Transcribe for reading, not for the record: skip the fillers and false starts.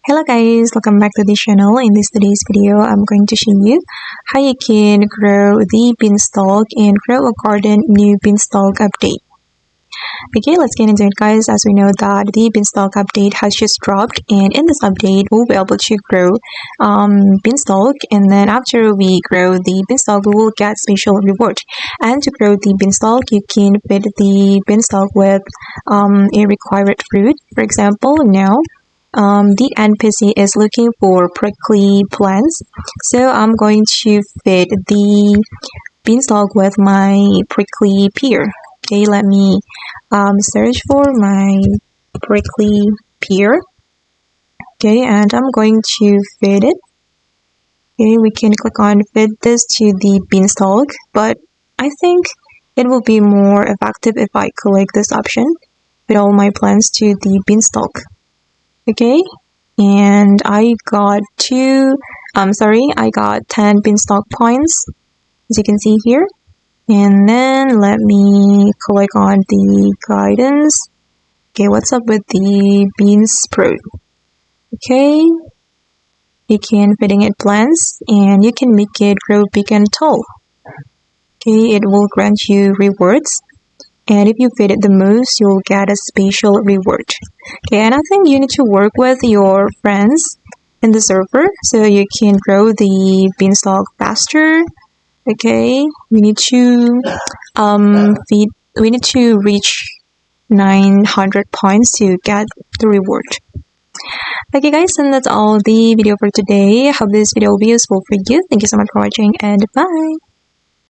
Hello guys, welcome back to the channel. In today's video, I'm going to show you how you can grow the beanstalk and grow a garden new beanstalk update. Okay, let's get into it guys. As we know that the beanstalk update has just dropped, and in this update we'll be able to grow beanstalk, and then after we grow the beanstalk we will get special reward. And to grow the beanstalk you can feed the beanstalk with a required fruit. For example, now the NPC is looking for prickly plants, so I'm going to feed the beanstalk with my prickly pear. Okay, let me search for my prickly pear. Okay, and I'm going to feed it. Okay, we can click on feed this to the beanstalk, but I think it will be more effective if I click this option, feed all my plants to the beanstalk. Okay, and I got I got 10 beanstalk points, as you can see here. And then let me click on the guidance. Okay, what's up with the bean sprout? Okay, you can feeding it plants and you can make it grow big and tall. Okay, it will grant you rewards, and if you feed it the most you'll get a special reward. Okay, and I think you need to work with your friends in the server so you can grow the beanstalk faster. Okay, we need to reach 900 points to get the reward. Okay guys, and that's all the video for today. I hope this video will be useful for you. Thank you so much for watching, and bye.